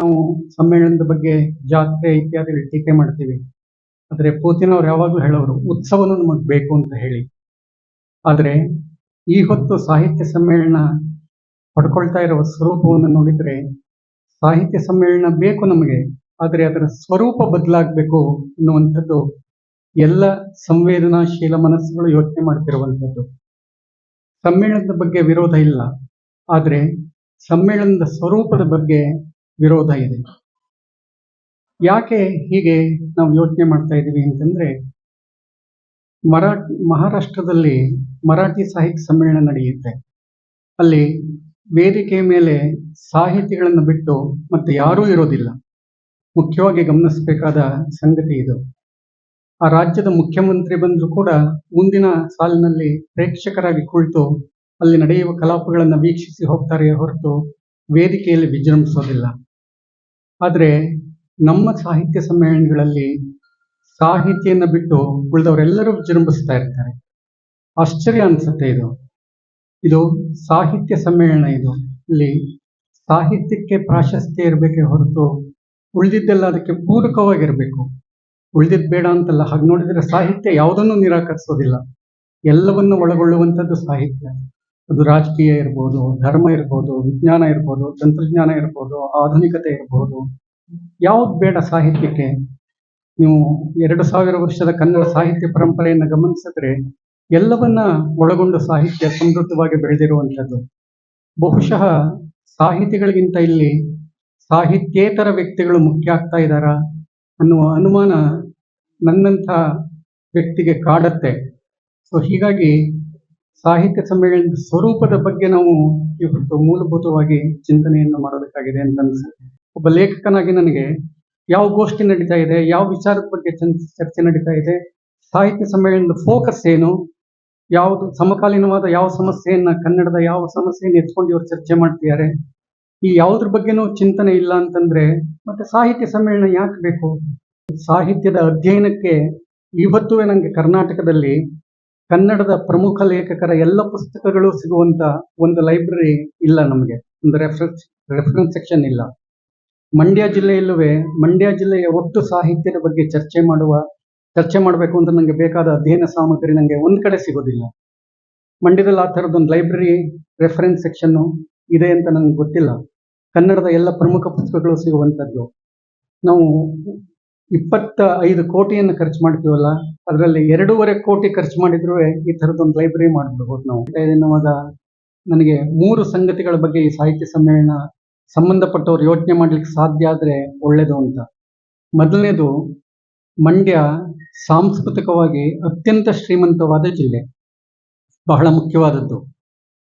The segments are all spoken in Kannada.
ನಾವು ಸಮ್ಮೇಳನದ ಬಗ್ಗೆ ಜಾತ್ರೆ ಇತ್ಯಾದಿ ಟೀಕೆ ಮಾಡ್ತೀವಿ. ಆದರೆ ಪುತಿನ್ ಅವರು ಯಾವಾಗಲೂ ಹೇಳೋರು ಉತ್ಸವನು ನಮಗೆ ಬೇಕು ಅಂತ ಹೇಳಿ. ಆದರೆ ಈ ಹೊತ್ತು ಸಾಹಿತ್ಯ ಸಮ್ಮೇಳನ ಪಡ್ಕೊಳ್ತಾ ಇರುವ ಸ್ವರೂಪವನ್ನು ನೋಡಿದರೆ ಸಾಹಿತ್ಯ ಸಮ್ಮೇಳನ ಬೇಕು ನಮಗೆ, ಆದರೆ ಅದರ ಸ್ವರೂಪ ಬದಲಾಗಬೇಕು ಅನ್ನುವಂಥದ್ದು ಎಲ್ಲ ಸಂವೇದನಾಶೀಲ ಮನಸ್ಸುಗಳು ಯೋಚನೆ ಮಾಡ್ತಿರುವಂಥದ್ದು. ಸಮ್ಮೇಳನದ ಬಗ್ಗೆ ವಿರೋಧ ಇಲ್ಲ, ಆದರೆ ಸಮ್ಮೇಳನದ ಸ್ವರೂಪದ ಬಗ್ಗೆ ವಿರೋಧ ಇದೆ. ಯಾಕೆ ಹೀಗೆ ನಾವು ಯೋಚನೆ ಮಾಡ್ತಾ ಇದ್ದೀವಿ ಅಂತಂದ್ರೆ, ಮಹಾರಾಷ್ಟ್ರದಲ್ಲಿ ಮರಾಠಿ ಸಾಹಿತ್ಯ ಸಮ್ಮೇಳನ ನಡೆಯುತ್ತೆ. ಅಲ್ಲಿ ವೇದಿಕೆ ಮೇಲೆ ಸಾಹಿತಿಗಳನ್ನು ಬಿಟ್ಟು ಮತ್ತೆ ಯಾರೂ ಇರೋದಿಲ್ಲ. ಮುಖ್ಯವಾಗಿ ಗಮನಿಸಬೇಕಾದ ಸಂಗತಿ ಇದು. ಆ ರಾಜ್ಯದ ಮುಖ್ಯಮಂತ್ರಿ ಬಂದರೂ ಕೂಡ ಮುಂದಿನ ಸಾಲಿನಲ್ಲಿ ಪ್ರೇಕ್ಷಕರಾಗಿ ಕುಳಿತು ಅಲ್ಲಿ ನಡೆಯುವ ಕಲಾಪಗಳನ್ನು ವೀಕ್ಷಿಸಿ ಹೋಗ್ತಾರೆ ಹೊರತು ವೇದಿಕೆಯಲ್ಲಿ ವಿಜೃಂಭಿಸೋದಿಲ್ಲ. ಆದರೆ ನಮ್ಮ ಸಾಹಿತ್ಯ ಸಮ್ಮೇಳನಗಳಲ್ಲಿ ಸಾಹಿತ್ಯವನ್ನು ಬಿಟ್ಟು ಉಳಿದವರೆಲ್ಲರೂ ವಿಜೃಂಭಿಸ್ತಾ ಇರ್ತಾರೆ. ಆಶ್ಚರ್ಯ ಅನ್ಸುತ್ತೆ. ಇದು ಸಾಹಿತ್ಯ ಸಮ್ಮೇಳನ. ಇಲ್ಲಿ ಸಾಹಿತ್ಯಕ್ಕೆ ಪ್ರಾಶಸ್ತ್ಯ ಇರಬೇಕೇ ಹೊರತು ಉಳಿದಿದ್ದೆಲ್ಲ ಅದಕ್ಕೆ ಪೂರಕವಾಗಿರಬೇಕು. ಉಳಿದಿದ್ದು ಬೇಡ ಅಂತಲ್ಲ. ಹಾಗೆ ನೋಡಿದರೆ ಸಾಹಿತ್ಯ ಯಾವುದನ್ನು ನಿರಾಕರಿಸೋದಿಲ್ಲ, ಎಲ್ಲವನ್ನು ಒಳಗೊಳ್ಳುವಂಥದ್ದು ಸಾಹಿತ್ಯ. ಅದು ರಾಜಕೀಯ ಇರ್ಬೋದು, ಧರ್ಮ ಇರ್ಬೋದು, ವಿಜ್ಞಾನ ಇರ್ಬೋದು, ತಂತ್ರಜ್ಞಾನ ಇರ್ಬೋದು, ಆಧುನಿಕತೆ ಇರ್ಬೋದು, ಯಾವ್ದು ಬೇಡ ಸಾಹಿತ್ಯಕ್ಕೆ. ನೀವು 2000 ವರ್ಷದ ಕನ್ನಡ ಸಾಹಿತ್ಯ ಪರಂಪರೆಯನ್ನು ಗಮನಿಸಿದ್ರೆ ಎಲ್ಲವನ್ನ ಒಳಗೊಂಡು ಸಾಹಿತ್ಯ ಸಮೃದ್ಧವಾಗಿ ಬೆಳೆದಿರುವಂಥದ್ದು. ಬಹುಶಃ ಸಾಹಿತಿಗಳಿಗಿಂತ ಇಲ್ಲಿ ಸಾಹಿತ್ಯೇತರ ವ್ಯಕ್ತಿಗಳು ಮುಖ್ಯ ಆಗ್ತಾ ಇದ್ದಾರಾ ಅನ್ನುವ ಅನುಮಾನ ನನ್ನಂಥ ವ್ಯಕ್ತಿಗೆ ಕಾಡತ್ತೆ. ಸೊ ಹೀಗಾಗಿ ಸಾಹಿತ್ಯ ಸಮ್ಮೇಳನದ ಸ್ವರೂಪದ ಬಗ್ಗೆ ನಾವು ಇವತ್ತು ಮೂಲಭೂತವಾಗಿ ಚಿಂತನೆಯನ್ನು ಮಾಡಬೇಕಾಗಿದೆ ಅಂತ ಅನಿಸುತ್ತೆ. ಒಬ್ಬ ಲೇಖಕನಾಗಿ ನನಗೆ ಯಾವ ಗೋಷ್ಠಿ ನಡೀತಾ ಇದೆ, ಯಾವ ವಿಚಾರದ ಬಗ್ಗೆ ಚರ್ಚೆ ನಡೀತಾ ಇದೆ, ಸಾಹಿತ್ಯ ಸಮ್ಮೇಳನದ ಫೋಕಸ್ ಏನು, ಯಾವುದು ಸಮಕಾಲೀನವಾದ ಯಾವ ಸಮಸ್ಯೆಯನ್ನ, ಕನ್ನಡದ ಯಾವ ಸಮಸ್ಯೆಯನ್ನು ಎತ್ಕೊಂಡು ಇವರು ಚರ್ಚೆ ಮಾಡ್ತಿದ್ದಾರೆ, ಈ ಯಾವುದ್ರ ಬಗ್ಗೆನೂ ಚಿಂತನೆ ಇಲ್ಲ ಅಂತಂದ್ರೆ ಮತ್ತೆ ಸಾಹಿತ್ಯ ಸಮ್ಮೇಳನ ಯಾಕೆ ಬೇಕು? ಸಾಹಿತ್ಯದ ಅಧ್ಯಯನಕ್ಕೆ ಇವತ್ತೂ ನನಗೆ ಕರ್ನಾಟಕದಲ್ಲಿ ಕನ್ನಡದ ಪ್ರಮುಖ ಲೇಖಕರ ಎಲ್ಲ ಪುಸ್ತಕಗಳು ಸಿಗುವಂತ ಒಂದು ಲೈಬ್ರರಿ ಇಲ್ಲ. ನಮಗೆ ಒಂದು ರೆಫರೆನ್ಸ್ ಸೆಕ್ಷನ್ ಇಲ್ಲ. ಮಂಡ್ಯ ಜಿಲ್ಲೆಯ ಒಟ್ಟು ಸಾಹಿತ್ಯದ ಬಗ್ಗೆ ಚರ್ಚೆ ಮಾಡಬೇಕು ಅಂತ ನನಗೆ ಬೇಕಾದ ಅಧ್ಯಯನ ಸಾಮಗ್ರಿ ನನಗೆ ಒಂದ್ ಕಡೆ ಸಿಗೋದಿಲ್ಲ. ಮಂಡ್ಯದಲ್ಲಿ ಆ ಥರದೊಂದು ಲೈಬ್ರರಿ ರೆಫರೆನ್ಸ್ ಸೆಕ್ಷನ್ನು ಇದೆ ಅಂತ ನನಗೆ ಗೊತ್ತಿಲ್ಲ. ಕನ್ನಡದ ಎಲ್ಲ ಪ್ರಮುಖ ಪುಸ್ತಕಗಳು ಸಿಗುವಂಥದ್ದು. ನಾವು 25 ಕೋಟಿಯನ್ನು ಖರ್ಚು ಮಾಡ್ತೀವಲ್ಲ, ಅದರಲ್ಲಿ 2.5 ಕೋಟಿ ಖರ್ಚು ಮಾಡಿದ್ರು ಈ ಥರದೊಂದು ಲೈಬ್ರರಿ ಮಾಡಿಬಿಡ್ಬೋದು ನಾವು. ಎನ್ನುವಾಗ ನನಗೆ 3 ಸಂಗತಿಗಳ ಬಗ್ಗೆ ಈ ಸಾಹಿತ್ಯ ಸಮ್ಮೇಳನ ಸಂಬಂಧಪಟ್ಟವ್ರು ಯೋಚನೆ ಮಾಡ್ಲಿಕ್ಕೆ ಸಾಧ್ಯ ಆದರೆ ಒಳ್ಳೇದು ಅಂತ. ಮೊದಲನೇದು, ಮಂಡ್ಯ ಸಾಂಸ್ಕೃತಿಕವಾಗಿ ಅತ್ಯಂತ ಶ್ರೀಮಂತವಾದ ಜಿಲ್ಲೆ, ಬಹಳ ಮುಖ್ಯವಾದದ್ದು.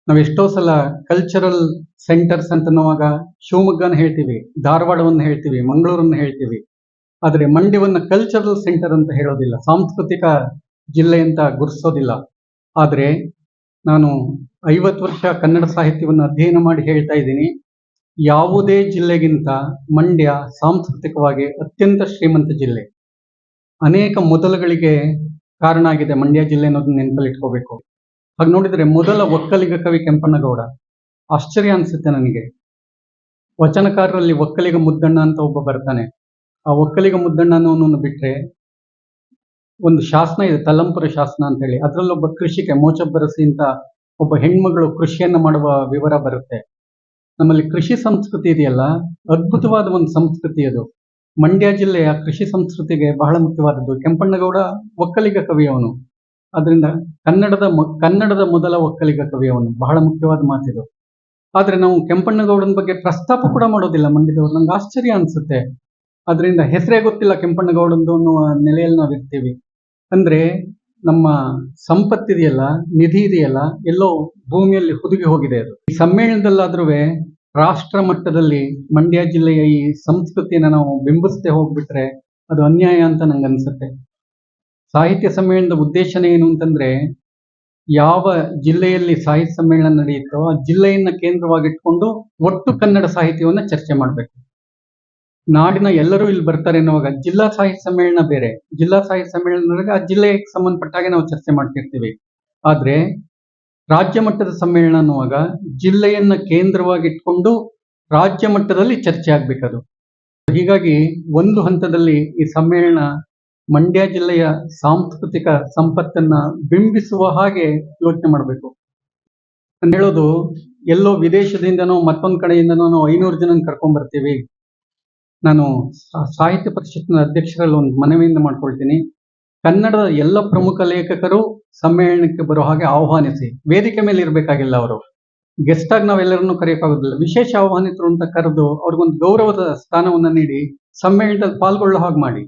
ನಾವು ಎಷ್ಟೋ ಸಲ ಕಲ್ಚರಲ್ ಸೆಂಟರ್ಸ್ ಅಂತ ಅನ್ನುವಾಗ ಶಿವಮೊಗ್ಗನ ಹೇಳ್ತೀವಿ, ಧಾರವಾಡವನ್ನು ಹೇಳ್ತೀವಿ, ಮಂಗಳೂರನ್ನು ಹೇಳ್ತೀವಿ. ಆದರೆ ಮಂಡ್ಯವನ್ನ ಕಲ್ಚರಲ್ ಸೆಂಟರ್ ಅಂತ ಹೇಳೋದಿಲ್ಲ, ಸಾಂಸ್ಕೃತಿಕ ಜಿಲ್ಲೆ ಅಂತ ಗುರುತಿಸೋದಿಲ್ಲ. ಆದರೆ ನಾನು 50 ವರ್ಷ ಕನ್ನಡ ಸಾಹಿತ್ಯವನ್ನು ಅಧ್ಯಯನ ಮಾಡಿ ಹೇಳ್ತಾ ಇದ್ದೀನಿ, ಯಾವುದೇ ಜಿಲ್ಲೆಗಿಂತ ಮಂಡ್ಯ ಸಾಂಸ್ಕೃತಿಕವಾಗಿ ಅತ್ಯಂತ ಶ್ರೀಮಂತ ಜಿಲ್ಲೆ. ಅನೇಕ ಮೊದಲುಗಳಿಗೆ ಕಾರಣ ಆಗಿದೆ ಮಂಡ್ಯ ಜಿಲ್ಲೆ ಅನ್ನೋದನ್ನ ನೆನಪಲ್ಲಿ ಇಟ್ಕೋಬೇಕು. ಹಾಗೆ ನೋಡಿದ್ರೆ ಮೊದಲ ಒಕ್ಕಲಿಗ ಕವಿ ಕೆಂಪಣ್ಣಗೌಡ. ಆಶ್ಚರ್ಯ ಅನ್ಸುತ್ತೆ ನನಗೆ. ವಚನಕಾರರಲ್ಲಿ ಒಕ್ಕಲಿಗ ಮುದ್ದಣ್ಣ ಅಂತ ಒಬ್ಬ ಬರ್ತಾನೆ. ಆ ಒಕ್ಕಲಿಗ ಮುದ್ದಣ್ಣ ಅನ್ನೋನನ್ನು ಬಿಟ್ರೆ ಒಂದು ಶಾಸನ ಇದೆ, ತಲ್ಲಂಪುರ ಶಾಸನ ಅಂತ ಹೇಳಿ. ಅದರಲ್ಲೊಬ್ಬ ಕೃಷಿಕೆ ಮೋಚಬ್ಬರಸಿ ಅಂತ ಒಬ್ಬ ಹೆಣ್ಮಗಳು ಕೃಷಿಯನ್ನ ಮಾಡುವ ವಿವರ ಬರುತ್ತೆ. ನಮ್ಮಲ್ಲಿ ಕೃಷಿ ಸಂಸ್ಕೃತಿ ಇದೆಯಲ್ಲ, ಅದ್ಭುತವಾದ ಒಂದು ಸಂಸ್ಕೃತಿ ಅದು. ಮಂಡ್ಯ ಜಿಲ್ಲೆಯ ಕೃಷಿ ಸಂಸ್ಕೃತಿಗೆ ಬಹಳ ಮುಖ್ಯವಾದದ್ದು. ಕೆಂಪಣ್ಣಗೌಡ ಒಕ್ಕಲಿಗ ಕವಿಯವನು, ಅದರಿಂದ ಕನ್ನಡದ ಮೊದಲ ಒಕ್ಕಲಿಗ ಕವಿಯವನು. ಬಹಳ ಮುಖ್ಯವಾದ ಮಾತಿದು. ಆದ್ರೆ ನಾವು ಕೆಂಪಣ್ಣಗೌಡನ ಬಗ್ಗೆ ಪ್ರಸ್ತಾಪ ಕೂಡ ಮಾಡೋದಿಲ್ಲ ಮಂಡ್ಯದವ್ರು. ನಂಗೆ ಆಶ್ಚರ್ಯ ಅನ್ಸುತ್ತೆ. ಅದರಿಂದ ಹೆಸರೇ ಗೊತ್ತಿಲ್ಲ ಕೆಂಪಣ್ಣಗೌಡಂದು ಅನ್ನುವ ನೆಲೆಯಲ್ಲಿ ನಾವು ಇರ್ತೀವಿ. ಅಂದ್ರೆ ನಮ್ಮ ಸಂಪತ್ತಿದೆಯಲ್ಲ, ನಿಧಿ ಇದೆಯಲ್ಲ, ಎಲ್ಲೋ ಭೂಮಿಯಲ್ಲಿ ಹುದುಗಿ ಹೋಗಿದೆ ಅದು. ಈ ಸಮ್ಮೇಳನದಲ್ಲಾದ್ರೂ ರಾಷ್ಟ್ರ ಮಟ್ಟದಲ್ಲಿ ಮಂಡ್ಯ ಜಿಲ್ಲೆಯ ಈ ಸಂಸ್ಕೃತಿಯನ್ನು ನಾವು ಬಿಂಬಿಸದೆ ಹೋಗ್ಬಿಟ್ರೆ ಅದು ಅನ್ಯಾಯ ಅಂತ ನಂಗೆ ಅನ್ಸುತ್ತೆ. ಸಾಹಿತ್ಯ ಸಮ್ಮೇಳನದ ಉದ್ದೇಶನೇ ಏನು ಅಂತಂದ್ರೆ, ಯಾವ ಜಿಲ್ಲೆಯಲ್ಲಿ ಸಾಹಿತ್ಯ ಸಮ್ಮೇಳನ ನಡೆಯುತ್ತೋ ಆ ಜಿಲ್ಲೆಯನ್ನ ಕೇಂದ್ರವಾಗಿಟ್ಕೊಂಡು ಒಟ್ಟು ಕನ್ನಡ ಸಾಹಿತ್ಯವನ್ನ ಚರ್ಚೆ ಮಾಡಬೇಕು. ನಾಡಿನ ಎಲ್ಲರೂ ಇಲ್ಲಿ ಬರ್ತಾರೆ ಅನ್ನುವಾಗ ಜಿಲ್ಲಾ ಸಾಹಿತ್ಯ ಸಮ್ಮೇಳನ ಬೇರೆ. ಜಿಲ್ಲಾ ಸಾಹಿತ್ಯ ಸಮ್ಮೇಳನ ಆ ಜಿಲ್ಲೆಗೆ ಸಂಬಂಧಪಟ್ಟ ಹಾಗೆ ನಾವು ಚರ್ಚೆ ಮಾಡ್ತಿರ್ತೀವಿ. ಆದ್ರೆ ರಾಜ್ಯ ಮಟ್ಟದ ಸಮ್ಮೇಳನ ಅನ್ನುವಾಗ ಜಿಲ್ಲೆಯನ್ನ ಕೇಂದ್ರವಾಗಿಟ್ಕೊಂಡು ರಾಜ್ಯ ಮಟ್ಟದಲ್ಲಿ ಚರ್ಚೆ ಆಗ್ಬೇಕದು. ಹೀಗಾಗಿ ಒಂದು ಹಂತದಲ್ಲಿ ಈ ಸಮ್ಮೇಳನ ಮಂಡ್ಯ ಜಿಲ್ಲೆಯ ಸಾಂಸ್ಕೃತಿಕ ಸಂಪತ್ತನ್ನ ಬಿಂಬಿಸುವ ಹಾಗೆ ಯೋಚನೆ ಮಾಡಬೇಕು. ನಾನು ಹೇಳೋದು, ಎಲ್ಲೋ ವಿದೇಶದಿಂದನೋ ಮತ್ತೊಂದು ಕಡೆಯಿಂದನೋ ನಾವು 500 ಜನ ಕರ್ಕೊಂಡ್ ಬರ್ತೀವಿ. ನಾನು ಸಾಹಿತ್ಯ ಪರಿಷತ್ನ ಅಧ್ಯಕ್ಷರಲ್ಲಿ ಒಂದು ಮನವಿಯಿಂದ ಮಾಡ್ಕೊಳ್ತೀನಿ. ಕನ್ನಡದ ಎಲ್ಲ ಪ್ರಮುಖ ಲೇಖಕರು ಸಮ್ಮೇಳನಕ್ಕೆ ಬರೋ ಹಾಗೆ ಆಹ್ವಾನಿಸಿ. ವೇದಿಕೆ ಮೇಲೆ ಇರಬೇಕಾಗಿಲ್ಲ, ಅವರು ಗೆಸ್ಟ್ ಆಗಿ ನಾವೆಲ್ಲರನ್ನು ಕರೆಯೋಕ್ಕಾಗೋದಿಲ್ಲ. ವಿಶೇಷ ಆಹ್ವಾನಿತರು ಅಂತ ಕರೆದು ಅವ್ರಿಗೊಂದು ಗೌರವದ ಸ್ಥಾನವನ್ನು ನೀಡಿ ಸಮ್ಮೇಳನದಲ್ಲಿ ಪಾಲ್ಗೊಳ್ಳೋ ಹಾಗೆ ಮಾಡಿ.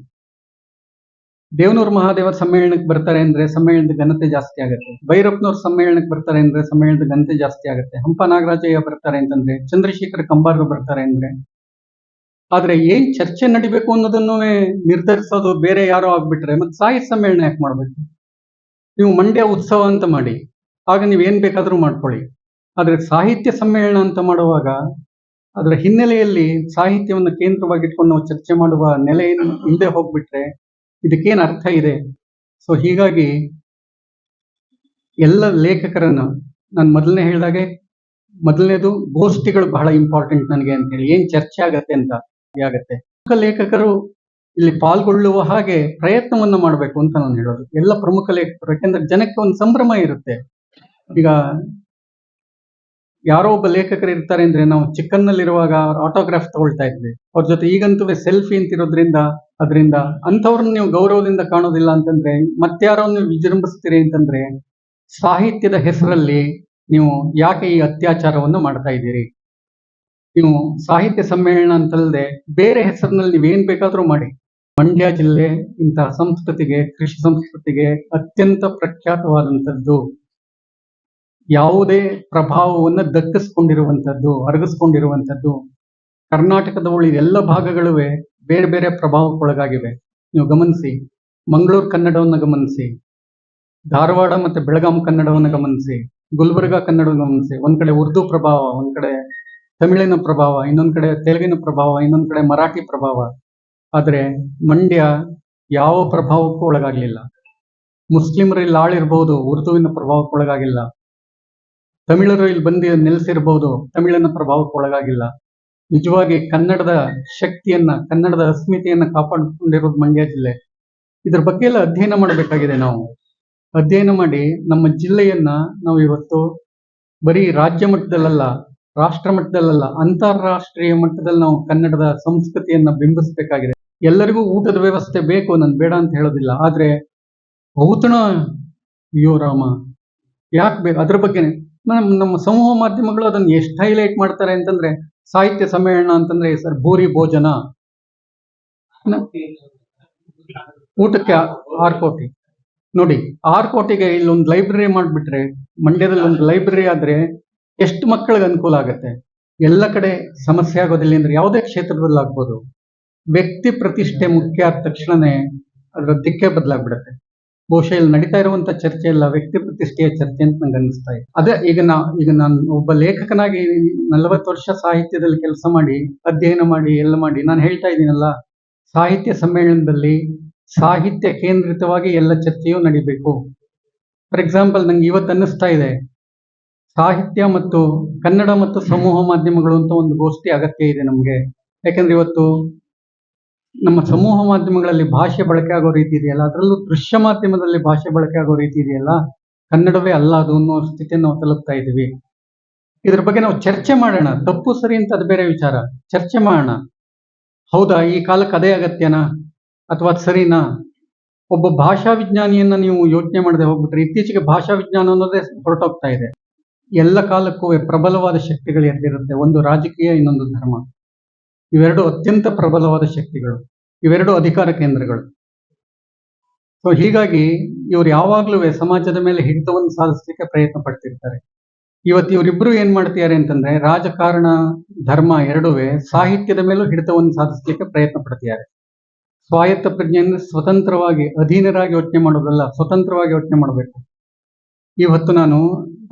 ದೇವನೂರು ಮಹಾದೇವರ ಸಮ್ಮೇಳನಕ್ಕೆ ಬರ್ತಾರೆ ಅಂದ್ರೆ ಸಮ್ಮೇಳನದ ಘನತೆ ಜಾಸ್ತಿ ಆಗುತ್ತೆ. ಭೈರಪ್ಪನವ್ರ ಸಮ್ಮೇಳನಕ್ಕೆ ಬರ್ತಾರೆ ಅಂದ್ರೆ ಸಮ್ಮೇಳನದ ಘನತೆ ಜಾಸ್ತಿ ಆಗುತ್ತೆ. ಹಂಪ ನಾಗರಾಜಯ್ಯ ಬರ್ತಾರೆ ಅಂತಂದ್ರೆ, ಚಂದ್ರಶೇಖರ ಕಂಬಾರರು ಬರ್ತಾರೆ ಅಂದ್ರೆ. ಆದ್ರೆ ಏನ್ ಚರ್ಚೆ ನಡಿಬೇಕು ಅನ್ನೋದನ್ನು ನಿರ್ಧರಿಸೋದು ಬೇರೆ ಯಾರೋ ಆಗ್ಬಿಟ್ರೆ ಮತ್ತೆ ಸಾಹಿತ್ಯ ಸಮ್ಮೇಳನ ಯಾಕೆ ಮಾಡ್ಬೇಕು? ನೀವು ಮಂಡ್ಯ ಉತ್ಸವ ಅಂತ ಮಾಡಿ, ಆಗ ನೀವೇನ್ ಬೇಕಾದ್ರೂ ಮಾಡ್ಕೊಳ್ಳಿ. ಆದ್ರೆ ಸಾಹಿತ್ಯ ಸಮ್ಮೇಳನ ಅಂತ ಮಾಡುವಾಗ ಅದರ ಹಿನ್ನೆಲೆಯಲ್ಲಿ ಸಾಹಿತ್ಯವನ್ನು ಕೇಂದ್ರವಾಗಿಟ್ಕೊಂಡು ನಾವು ಚರ್ಚೆ ಮಾಡುವ ನೆಲೆಯನ್ನು ಹಿಂದೆ ಹೋಗ್ಬಿಟ್ರೆ ಇದಕ್ಕೇನು ಅರ್ಥ ಇದೆ? ಸೊ ಹೀಗಾಗಿ ಎಲ್ಲ ಲೇಖಕರನ್ನು ನಾನು ಮೊದಲನೇ ಹೇಳಿದಾಗೆ, ಮೊದಲನೇದು ಗೋಷ್ಠಿಗಳು ಬಹಳ ಇಂಪಾರ್ಟೆಂಟ್ ನನಗೆ ಅಂತೇಳಿ. ಏನ್ ಚರ್ಚೆ ಆಗತ್ತೆ ಅಂತ ಆಗತ್ತೆ, ಲೇಖಕರು ಇಲ್ಲಿ ಪಾಲ್ಗೊಳ್ಳುವ ಹಾಗೆ ಪ್ರಯತ್ನವನ್ನು ಮಾಡಬೇಕು ಅಂತ ನಾನು ಹೇಳೋದು. ಎಲ್ಲ ಪ್ರಮುಖ ಲೇಖಕರು, ಯಾಕೆಂದ್ರೆ ಜನಕ್ಕೆ ಒಂದು ಸಂಭ್ರಮ ಇರುತ್ತೆ. ಈಗ ಯಾರೋ ಒಬ್ಬ ಲೇಖಕರು ಇರ್ತಾರೆ ಅಂದ್ರೆ ನಾವು ಚಿಕ್ಕನ್ನಲ್ಲಿರುವಾಗ ಆಟೋಗ್ರಾಫ್ ತಗೊಳ್ತಾ ಇದ್ವಿ ಅವ್ರ ಜೊತೆ. ಈಗಂತೂ ಸೆಲ್ಫಿ ಅಂತಿರೋದ್ರಿಂದ ಅದರಿಂದ ಅಂಥವ್ರನ್ನ ನೀವು ಗೌರವದಿಂದ ಕಾಣೋದಿಲ್ಲ ಅಂತಂದ್ರೆ ಮತ್ತಾರೋ ನೀವು ವಿಜೃಂಭಿಸ್ತೀರಿ ಅಂತಂದ್ರೆ ಸಾಹಿತ್ಯದ ಹೆಸರಲ್ಲಿ ನೀವು ಯಾಕೆ ಈ ಅತ್ಯಾಚಾರವನ್ನು ಮಾಡ್ತಾ ಇದ್ದೀರಿ? ನೀವು ಸಾಹಿತ್ಯ ಸಮ್ಮೇಳನ ಅಂತಲ್ಲದೆ ಬೇರೆ ಹೆಸರಿನಲ್ಲಿ ನೀವೇನ್ ಬೇಕಾದ್ರೂ ಮಾಡಿ. ಮಂಡ್ಯ ಜಿಲ್ಲೆ ಇಂತಹ ಸಂಸ್ಕೃತಿಗೆ, ಕೃಷಿ ಸಂಸ್ಕೃತಿಗೆ ಅತ್ಯಂತ ಪ್ರಖ್ಯಾತವಾದಂಥದ್ದು, ಯಾವುದೇ ಪ್ರಭಾವವನ್ನು ದಕ್ಕಿಸ್ಕೊಂಡಿರುವಂಥದ್ದು, ಅರಗಿಸ್ಕೊಂಡಿರುವಂಥದ್ದು. ಕರ್ನಾಟಕದ ಉಳಿದ ಎಲ್ಲ ಭಾಗಗಳುವೆ ಬೇರೆ ಬೇರೆ ಪ್ರಭಾವಕ್ಕೊಳಗಾಗಿವೆ. ನೀವು ಗಮನಿಸಿ, ಮಂಗಳೂರು ಕನ್ನಡವನ್ನು ಗಮನಿಸಿ, ಧಾರವಾಡ ಮತ್ತೆ ಬೆಳಗಾಂ ಕನ್ನಡವನ್ನು ಗಮನಿಸಿ, ಗುಲ್ಬರ್ಗಾ ಕನ್ನಡವನ್ನು ಗಮನಿಸಿ. ಒಂದ್ ಕಡೆ ಉರ್ದು ಪ್ರಭಾವ, ಒಂದ್ ಕಡೆ ತಮಿಳಿನ ಪ್ರಭಾವ, ಇನ್ನೊಂದ್ ಕಡೆ ತೆಲುಗಿನ ಪ್ರಭಾವ, ಇನ್ನೊಂದ್ ಕಡೆ ಮರಾಠಿ ಪ್ರಭಾವ. ಆದ್ರೆ ಮಂಡ್ಯ ಯಾವ ಪ್ರಭಾವಕ್ಕೂ ಒಳಗಾಗ್ಲಿಲ್ಲ. ಮುಸ್ಲಿಮರು ಇಲ್ಲಿ ಆಳಿರ್ಬಹುದು, ಉರ್ದುವಿನ ಪ್ರಭಾವಕ್ಕೊಳಗಾಗಿಲ್ಲ. ತಮಿಳರು ಇಲ್ಲಿ ಬಂದು ನೆಲೆಸಿರ್ಬಹುದು, ತಮಿಳಿನ ಪ್ರಭಾವಕ್ಕೊಳಗಾಗಿಲ್ಲ. ನಿಜವಾಗಿ ಕನ್ನಡದ ಶಕ್ತಿಯನ್ನ, ಕನ್ನಡದ ಅಸ್ಮಿತೆಯನ್ನ ಕಾಪಾಡಿಕೊಂಡಿರೋದು ಮಂಡ್ಯ ಜಿಲ್ಲೆ. ಇದ್ರ ಬಗ್ಗೆ ಎಲ್ಲ ಅಧ್ಯಯನ ಮಾಡಬೇಕಾಗಿದೆ. ನಾವು ಅಧ್ಯಯನ ಮಾಡಿ ನಮ್ಮ ಜಿಲ್ಲೆಯನ್ನ ನಾವು ಇವತ್ತು ಬರೀ ರಾಜ್ಯ ಮಟ್ಟದಲ್ಲ, ರಾಷ್ಟ್ರ ಮಟ್ಟದಲ್ಲ, ಅಂತಾರಾಷ್ಟ್ರೀಯ ಮಟ್ಟದಲ್ಲಿ ನಾವು ಕನ್ನಡದ ಸಂಸ್ಕೃತಿಯನ್ನ ಬಿಂಬಿಸಬೇಕಾಗಿದೆ. ಎಲ್ಲರಿಗೂ ಊಟದ ವ್ಯವಸ್ಥೆ ಬೇಕು, ನಾನು ಬೇಡ ಅಂತ ಹೇಳೋದಿಲ್ಲ. ಆದ್ರೆ ಔತಣ, ಅಯ್ಯೋ ರಾಮ, ಯಾಕೆ ಬೇಕು? ಅದ್ರ ಬಗ್ಗೆನೆ ನಮ್ಮ ಸಮೂಹ ಮಾಧ್ಯಮಗಳು ಅದನ್ನ ಎಷ್ಟು ಹೈಲೈಟ್ ಮಾಡ್ತಾರೆ ಅಂತಂದ್ರೆ, ಸಾಹಿತ್ಯ ಸಮ್ಮೇಳನ ಅಂತಂದ್ರೆ ಸರ್ ಭೂರಿ ಭೋಜನ, ಊಟಕ್ಕೆ 6 ಕೋಟಿ. ನೋಡಿ, 6 ಕೋಟಿಗೆ ಇಲ್ಲೊಂದು ಲೈಬ್ರರಿ ಮಾಡ್ಬಿಟ್ರೆ, ಮಂಡ್ಯದಲ್ಲಿ ಒಂದು ಲೈಬ್ರರಿ ಆದ್ರೆ ಎಷ್ಟು ಮಕ್ಕಳಿಗೆ ಅನುಕೂಲ ಆಗತ್ತೆ. ಎಲ್ಲ ಕಡೆ ಸಮಸ್ಯೆ ಆಗೋದಿಲ್ಲ ಅಂದ್ರೆ ಯಾವುದೇ ಕ್ಷೇತ್ರದಲ್ಲಿ ಆಗ್ಬೋದು. ವ್ಯಕ್ತಿ ಪ್ರತಿಷ್ಠೆ ಮುಖ್ಯ ಆದ ತಕ್ಷಣನೇ ಅದರ ದಿಕ್ಕೇ ಬದಲಾಗ್ಬಿಡುತ್ತೆ. ಬಹುಶಃ ಇಲ್ಲಿ ನಡೀತಾ ಇರುವಂತ ಚರ್ಚೆ ಎಲ್ಲ ವ್ಯಕ್ತಿ ಪ್ರತಿಷ್ಠೆಯ ಚರ್ಚೆ ಅಂತ ನಂಗೆ ಅನಿಸ್ತಾ ಇದೆ. ಅದೇ ಈಗ ನಾನು ಒಬ್ಬ ಲೇಖಕನಾಗಿ 40 ವರ್ಷ ಸಾಹಿತ್ಯದಲ್ಲಿ ಕೆಲಸ ಮಾಡಿ, ಅಧ್ಯಯನ ಮಾಡಿ, ಎಲ್ಲ ಮಾಡಿ ನಾನು ಹೇಳ್ತಾ ಇದ್ದೀನಲ್ಲ, ಸಾಹಿತ್ಯ ಸಮ್ಮೇಳನದಲ್ಲಿ ಸಾಹಿತ್ಯ ಕೇಂದ್ರಿತವಾಗಿ ಎಲ್ಲ ಚರ್ಚೆಯೂ ನಡಿಬೇಕು. ಫಾರ್ ಎಕ್ಸಾಂಪಲ್, ನಂಗೆ ಇವತ್ತು ಅನ್ನಿಸ್ತಾ ಇದೆ, ಸಾಹಿತ್ಯ ಮತ್ತು ಕನ್ನಡ ಮತ್ತು ಸಮೂಹ ಮಾಧ್ಯಮಗಳು ಅಂತ ಒಂದು ಗೋಷ್ಠಿ ಅಗತ್ಯ ಇದೆ ನಮ್ಗೆ. ಯಾಕಂದ್ರೆ ಇವತ್ತು ನಮ್ಮ ಸಮೂಹ ಮಾಧ್ಯಮಗಳಲ್ಲಿ ಭಾಷೆ ಬಳಕೆ ಆಗೋ ರೀತಿ ಇದೆಯಲ್ಲ, ಅದರಲ್ಲೂ ದೃಶ್ಯ ಮಾಧ್ಯಮದಲ್ಲಿ ಭಾಷೆ ಬಳಕೆ ಆಗೋ ರೀತಿ ಇದೆಯಲ್ಲ, ಕನ್ನಡವೇ ಅಲ್ಲ ಅದು ಅನ್ನೋ ಸ್ಥಿತಿಯನ್ನು ನಾವು ತಲುಪ್ತಾ ಇದ್ದೀವಿ. ಇದ್ರ ಬಗ್ಗೆ ನಾವು ಚರ್ಚೆ ಮಾಡೋಣ. ತಪ್ಪು ಸರಿ ಅಂತ ಅದು ಬೇರೆ ವಿಚಾರ, ಚರ್ಚೆ ಮಾಡೋಣ. ಹೌದಾ, ಈ ಕಾಲಕ್ಕೆ ಅದೇ ಅಗತ್ಯನಾ ಅಥವಾ ಸರಿನಾ? ಒಬ್ಬ ಭಾಷಾ ವಿಜ್ಞಾನಿಯನ್ನ ನೀವು ಯೋಚನೆ ಮಾಡದೆ ಹೋಗ್ಬಿಟ್ರೆ, ಇತ್ತೀಚೆಗೆ ಭಾಷಾ ವಿಜ್ಞಾನ ಅನ್ನೋದೇ ಹೊರಟೋಗ್ತಾ ಇದೆ. ಎಲ್ಲ ಕಾಲಕ್ಕೂ ಪ್ರಬಲವಾದ ಶಕ್ತಿಗಳು ಎದ್ದಿರುತ್ತೆ. ಒಂದು ರಾಜಕೀಯ, ಇನ್ನೊಂದು ಧರ್ಮ. ಇವೆರಡು ಅತ್ಯಂತ ಪ್ರಬಲವಾದ ಶಕ್ತಿಗಳು, ಇವೆರಡು ಅಧಿಕಾರ ಕೇಂದ್ರಗಳು. ಸೊ ಹೀಗಾಗಿ ಇವ್ರು ಯಾವಾಗ್ಲೂ ಸಮಾಜದ ಮೇಲೆ ಹಿಡಿತವನ್ನು ಸಾಧಿಸಲಿಕ್ಕೆ ಪ್ರಯತ್ನ ಪಡ್ತಿರ್ತಾರೆ. ಇವತ್ತು ಇವರಿಬ್ರು ಏನ್ ಮಾಡ್ತಿದ್ದಾರೆ ಅಂತಂದ್ರೆ, ರಾಜಕಾರಣ, ಧರ್ಮ ಎರಡುವೆ ಸಾಹಿತ್ಯದ ಮೇಲೂ ಹಿಡಿತವನ್ನು ಸಾಧಿಸಲಿಕ್ಕೆ ಪ್ರಯತ್ನ ಪಡ್ತಿದ್ದಾರೆ. ಸ್ವಾಯತ್ತ ಪ್ರಜ್ಞೆಯನ್ನು ಸ್ವತಂತ್ರವಾಗಿ, ಅಧೀನರಾಗಿ ಯೋಚನೆ ಮಾಡೋದಲ್ಲ, ಸ್ವತಂತ್ರವಾಗಿ ಯೋಚನೆ ಮಾಡಬೇಕು. ಇವತ್ತು ನಾನು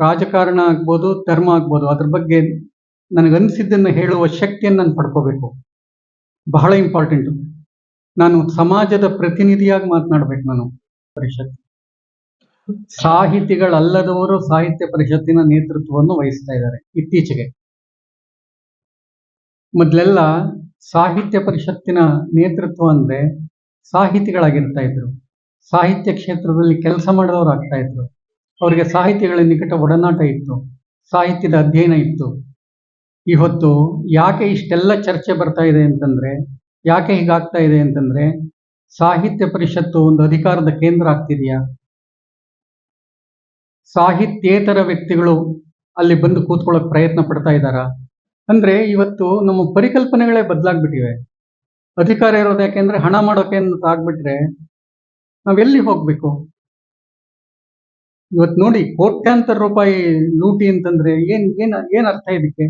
ರಾಜಕಾರಣ ಆಗ್ಬೋದು, ಧರ್ಮ ಆಗ್ಬೋದು, ಅದ್ರ ಬಗ್ಗೆ ನನಗನ್ಸಿದ್ದನ್ನು ಹೇಳುವ ಶಕ್ತಿಯನ್ನು ನಾನು ಪಡ್ಕೋಬೇಕು. ಬಹಳ ಇಂಪಾರ್ಟೆಂಟ್. ನಾನು ಸಮಾಜದ ಪ್ರತಿನಿಧಿಯಾಗಿ ಮಾತನಾಡ್ಬೇಕು. ನಾನು ಪರಿಷತ್ ಸಾಹಿತಿಗಳಲ್ಲದವರು ಸಾಹಿತ್ಯ ಪರಿಷತ್ತಿನ ನೇತೃತ್ವವನ್ನು ವಹಿಸ್ತಾ ಇದ್ದಾರೆ. ಇತ್ತೀಚೆಗೆ ಮೊದಲೆಲ್ಲ ಸಾಹಿತ್ಯ ಪರಿಷತ್ತಿನ ನೇತೃತ್ವ ಅಂದ್ರೆ ಸಾಹಿತಿಗಳಾಗಿರ್ತಾ ಇದ್ರು. ಸಾಹಿತ್ಯ ಕ್ಷೇತ್ರದಲ್ಲಿ ಕೆಲಸ ಮಾಡಿದವರು ಆಗ್ತಾ ಇದ್ರು. ಅವರಿಗೆ ಸಾಹಿತಿಗಳ ನಿಕಟ ಒಡನಾಟ ಇತ್ತು, ಸಾಹಿತ್ಯದ ಅಧ್ಯಯನ ಇತ್ತು. ಇವತ್ತು ಯಾಕೆ ಇಷ್ಟೆಲ್ಲ ಚರ್ಚೆ ಬರ್ತಾ ಇದೆ ಅಂತಂದ್ರೆ, ಯಾಕೆ ಹೀಗಾಗ್ತಾ ಇದೆ ಅಂತಂದ್ರೆ, ಸಾಹಿತ್ಯ ಪರಿಷತ್ತು ಒಂದು ಅಧಿಕಾರದ ಕೇಂದ್ರ ಆಗ್ತಿದೆಯಾ? ಸಾಹಿತ್ಯೇತರ ವ್ಯಕ್ತಿಗಳು ಅಲ್ಲಿ ಬಂದು ಕೂತ್ಕೊಳ್ಳೋಕೆ ಪ್ರಯತ್ನ ಪಡ್ತಾ ಇದ್ದಾರಾ? ಅಂದ್ರೆ ಇವತ್ತು ನಮ್ಮ ಪರಿಕಲ್ಪನೆಗಳೇ ಬದಲಾಗ್ಬಿಟ್ಟಿವೆ. ಅಧಿಕಾರ ಇರೋದು ಯಾಕೆಂದ್ರೆ ಹಣ ಮಾಡೋಕೆ ಅಂತ ಆಗ್ಬಿಟ್ರೆ ನಾವೆಲ್ಲಿ ಹೋಗ್ಬೇಕು? ಇವತ್ತು ನೋಡಿ, ಕೋಟ್ಯಾಂತರ ರೂಪಾಯಿ ಲೂಟಿ ಅಂತಂದ್ರೆ ಏನ್ ಏನ್ ಏನ್ ಅರ್ಥ ಇದಕ್ಕೆ?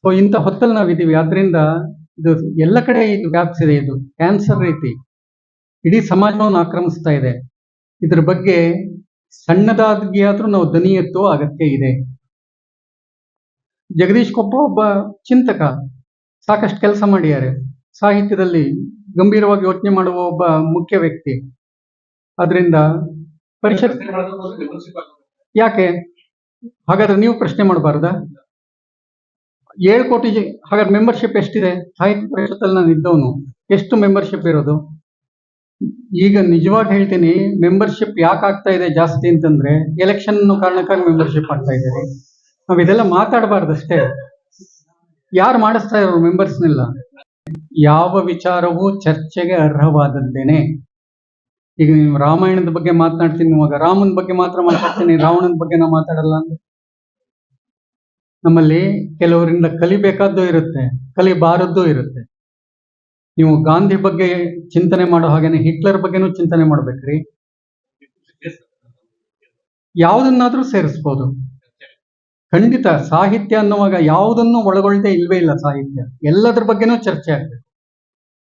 ಸೊ ಇಂಥ ಹೊತ್ತಲ್ಲಿ ನಾವಿದೀವಿ. ಆದ್ರಿಂದ ಇದು ಎಲ್ಲ ಕಡೆ ಇದು ವ್ಯಾಪಿಸಿದೆ. ಇದು ಕ್ಯಾನ್ಸರ್ ರೀತಿ ಇಡೀ ಸಮಾಜವನ್ನು ಆಕ್ರಮಿಸ್ತಾ ಇದೆ. ಇದ್ರ ಬಗ್ಗೆ ಸಣ್ಣದಾಗಿಯಾದ್ರೂ ನಾವು ದನಿ ಎತ್ತುವ ಅಗತ್ಯ ಇದೆ. ಜಗದೀಶ್ ಕೊಪ್ಪ ಒಬ್ಬ ಚಿಂತಕ, ಸಾಕಷ್ಟು ಕೆಲಸ ಮಾಡಿದ್ದಾರೆ. ಸಾಹಿತ್ಯದಲ್ಲಿ ಗಂಭೀರವಾಗಿ ಯೋಚನೆ ಮಾಡುವ ಒಬ್ಬ ಮುಖ್ಯ ವ್ಯಕ್ತಿ. ಅದರಿಂದ ಪರಿಷತ್ ಯಾಕೆ ಹಾಗಾದ್ರೆ ನೀವು ಪ್ರಶ್ನೆ ಮಾಡಬಾರ್ದಾ? 7 ಕೋಟಿ ಹಾಗಾದ್ರೆ ಮೆಂಬರ್ಶಿಪ್ ಎಷ್ಟಿದೆ? ಸಾಹಿತ್ಯ ಪರಿಷತ್ತಲ್ಲಿ ನಾನು ಇದ್ದವನು. ಎಷ್ಟು ಮೆಂಬರ್ಶಿಪ್ ಇರೋದು? ಈಗ ನಿಜವಾಗಿ ಹೇಳ್ತೀನಿ, ಮೆಂಬರ್ಶಿಪ್ ಯಾಕೆ ಆಗ್ತಾ ಇದೆ ಜಾಸ್ತಿ ಅಂತಂದ್ರೆ ಎಲೆಕ್ಷನ್ ಕಾರಣಕ್ಕಾಗಿ ಮೆಂಬರ್ಶಿಪ್ ಆಗ್ತಾ ಇದ್ದಾರೆ. ನಾವ್ ಇದೆಲ್ಲ ಮಾತಾಡಬಾರ್ದಷ್ಟೇ. ಯಾರು ಮಾಡಿಸ್ತಾ ಇರೋರು ಮೆಂಬರ್ಸ್ನೆಲ್ಲ? ಯಾವ ವಿಚಾರವೂ ಚರ್ಚೆಗೆ ಅರ್ಹವಾದದ್ದೇನೆ. ಈಗ ನೀವು ರಾಮಾಯಣದ ಬಗ್ಗೆ ಮಾತನಾಡ್ತೀನಿ, ಇವಾಗ ರಾಮನ ಬಗ್ಗೆ ಮಾತ್ರ ಮಾತಾಡ್ತೀನಿ, ರಾವಣನ ಬಗ್ಗೆ ನಾವು ಮಾತಾಡಲ್ಲ ಅಂದ್ರೆ ನಮ್ಮಲ್ಲಿ ಕೆಲವರಿಂದ ಕಲಿಬೇಕಾದ್ದು ಇರುತ್ತೆ, ಕಲಿಬಾರದ್ದು ಇರುತ್ತೆ. ನೀವು ಗಾಂಧಿ ಬಗ್ಗೆ ಚಿಂತನೆ ಮಾಡೋ ಹಾಗೇನೆ ಹಿಟ್ಲರ್ ಬಗ್ಗೆನೂ ಚಿಂತನೆ ಮಾಡ್ಬೇಕ್ರಿ. ಯಾವುದನ್ನಾದ್ರೂ ಸೇರಿಸ್ಬೋದು, ಖಂಡಿತ. ಸಾಹಿತ್ಯ ಅನ್ನುವಾಗ ಯಾವುದನ್ನು ಒಳಗೊಳ್ಳದೆ ಇಲ್ವೇ ಇಲ್ಲ. ಸಾಹಿತ್ಯ ಎಲ್ಲದ್ರ ಬಗ್ಗೆನೂ ಚರ್ಚೆ ಆಗ್ತದೆ.